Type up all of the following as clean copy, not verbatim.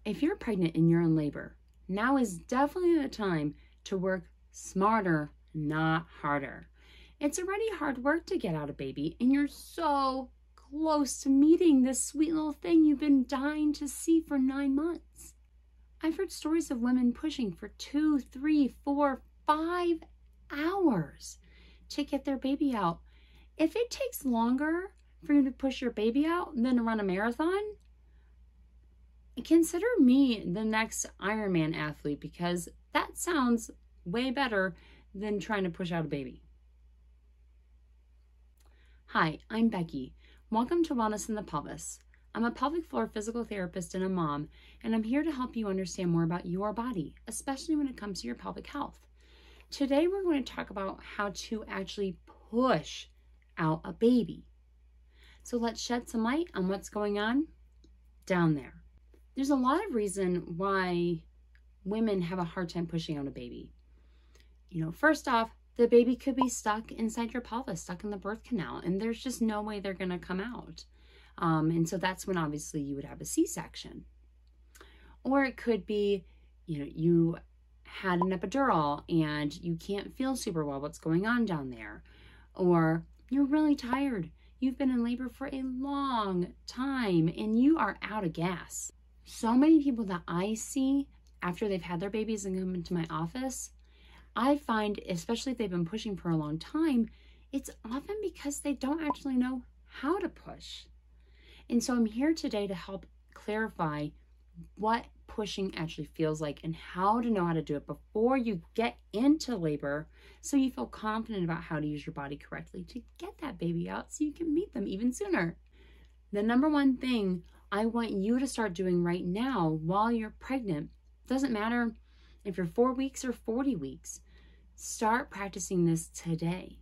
If you're pregnant and you're in labor, now is definitely the time to work smarter, not harder. It's already hard work to get out a baby, and you're so close to meeting this sweet little thing you've been dying to see for 9 months. I've heard stories of women pushing for 2, 3, 4, 5 hours to get their baby out. If it takes longer for you to push your baby out than to run a marathon, consider me the next Ironman athlete, because that sounds way better than trying to push out a baby. Hi, I'm Becky. Welcome to Wellness in the Pelvis. I'm a pelvic floor physical therapist and a mom, and I'm here to help you understand more about your body, especially when it comes to your pelvic health. Today, we're going to talk about how to actually push out a baby. So let's shed some light on what's going on down there. There's a lot of reason why women have a hard time pushing out a baby. First off, the baby could be stuck inside your pelvis, stuck in the birth canal, and there's just no way they're going to come out. And so that's when obviously you would have a C-section. Or it could be, you had an epidural and you can't feel super well what's going on down there. Or you're really tired. You've been in labor for a long time and you are out of gas. So many people that I see after they've had their babies and come into my office, I find, especially if they've been pushing for a long time, it's often because they don't actually know how to push. And so I'm here today to help clarify what pushing actually feels like and how to know how to do it before you get into labor, so you feel confident about how to use your body correctly to get that baby out so you can meet them even sooner. The number one thing I want you to start doing right now while you're pregnant, doesn't matter if you're 4 weeks or 40 weeks, start practicing this today.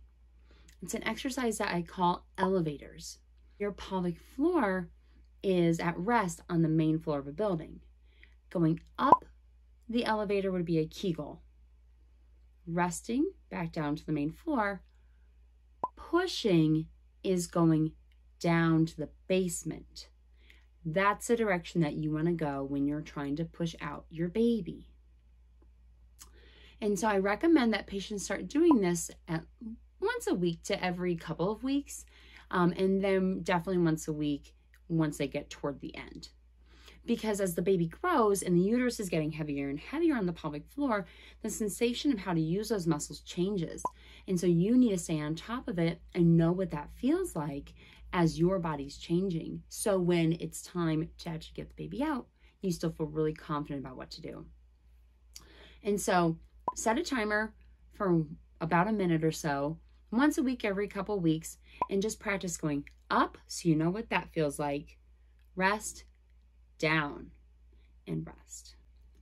It's an exercise that I call elevators. Your pelvic floor is at rest on the main floor of a building. Going up the elevator would be a Kegel. Resting back down to the main floor. Pushing is going down to the basement. That's the direction that you want to go when you're trying to push out your baby. And so I recommend that patients start doing this at once a week to every couple of weeks, and then definitely once a week once they get toward the end. Because as the baby grows and the uterus is getting heavier and heavier on the pelvic floor, the sensation of how to use those muscles changes. And so you need to stay on top of it and know what that feels like as your body's changing. So when it's time to actually get the baby out, you still feel really confident about what to do. And so set a timer for about a minute or so, once a week, every couple weeks, and just practice going up so you know what that feels like. Rest, down, and rest.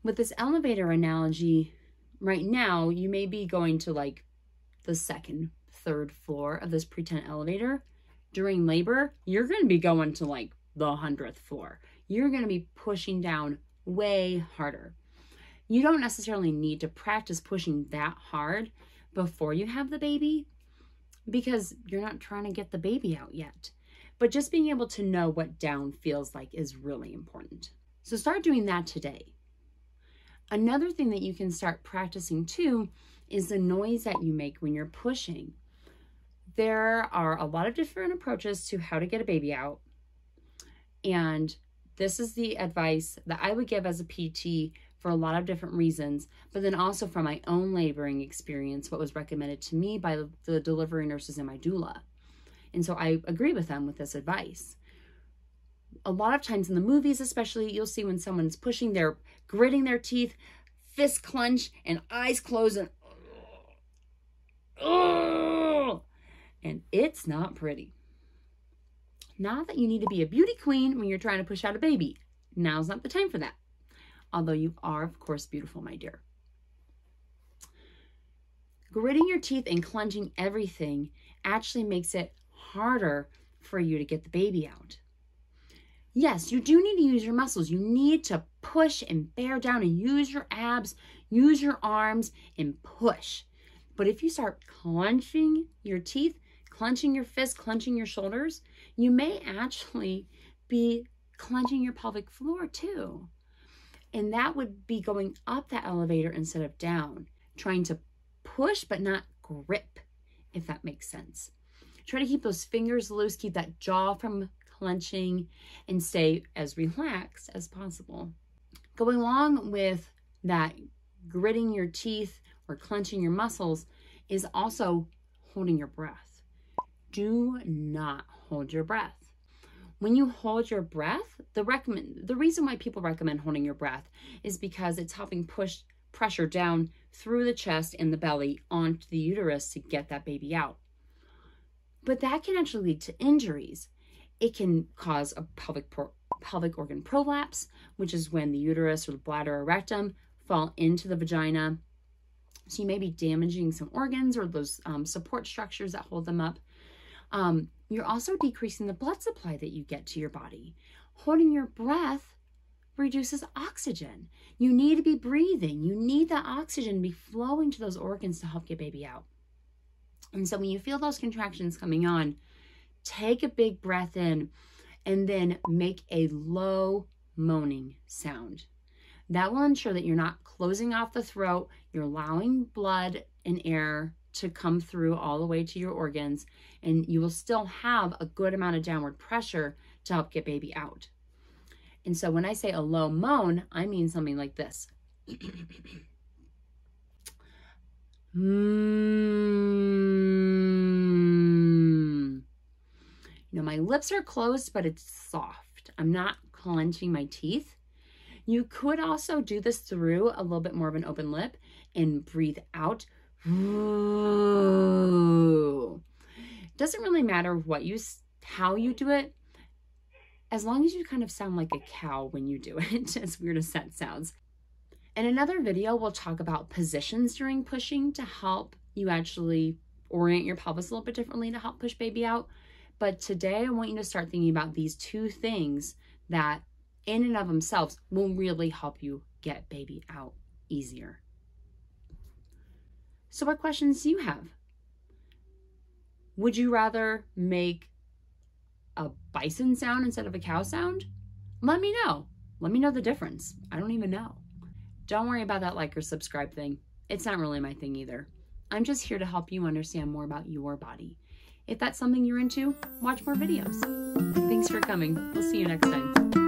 With this elevator analogy, right now, you may be going to like the second, third floor of this pretend elevator. During labor, you're going to be going to like the 100th floor. You're going to be pushing down way harder. You don't necessarily need to practice pushing that hard before you have the baby, because you're not trying to get the baby out yet. But just being able to know what down feels like is really important. So start doing that today. Another thing that you can start practicing too is the noise that you make when you're pushing. There are a lot of different approaches to how to get a baby out. And this is the advice that I would give as a PT for a lot of different reasons, but then also from my own laboring experience, what was recommended to me by the delivery nurses and my doula. And so I agree with them with this advice. A lot of times in the movies, especially, you'll see when someone's pushing, they're gritting their teeth, fist clench, and eyes closed, and it's not pretty. Not that you need to be a beauty queen when you're trying to push out a baby. Now's not the time for that. Although you are, of course, beautiful, my dear. Gritting your teeth and clenching everything actually makes it harder for you to get the baby out. Yes, you do need to use your muscles. You need to push and bear down and use your abs, use your arms, and push. But if you start clenching your teeth, clenching your fists, clenching your shoulders, you may actually be clenching your pelvic floor too. And that would be going up that elevator instead of down, trying to push but not grip, if that makes sense. Try to keep those fingers loose, keep that jaw from clenching, and stay as relaxed as possible. Going along with that gritting your teeth or clenching your muscles is also holding your breath. Do not hold your breath. When you hold your breath, the reason why people recommend holding your breath is because it's helping push pressure down through the chest and the belly onto the uterus to get that baby out. But that can actually lead to injuries. It can cause a pelvic organ prolapse, which is when the uterus or the bladder or rectum fall into the vagina. So you may be damaging some organs or those support structures that hold them up. You're also decreasing the blood supply that you get to your body. Holding your breath reduces oxygen. You need to be breathing. You need that oxygen to be flowing to those organs to help get baby out. And so when you feel those contractions coming on, take a big breath in and then make a low moaning sound. That will ensure that you're not closing off the throat. You're allowing blood and air to come through all the way to your organs, and you will still have a good amount of downward pressure to help get baby out. And so when I say a low moan, I mean something like this. My lips are closed, but it's soft. I'm not clenching my teeth. You could also do this through a little bit more of an open lip and breathe out. Ooh. Doesn't really matter how you do it, as long as you kind of sound like a cow when you do it, as weird as that sounds. In another video, we'll talk about positions during pushing to help you actually orient your pelvis a little bit differently to help push baby out. But today I want you to start thinking about these two things that in and of themselves will really help you get baby out easier. So what questions do you have? Would you rather make a bison sound instead of a cow sound? Let me know. Let me know the difference. I don't even know. Don't worry about that like or subscribe thing. It's not really my thing either. I'm just here to help you understand more about your body. If that's something you're into, watch more videos. Thanks for coming. We'll see you next time.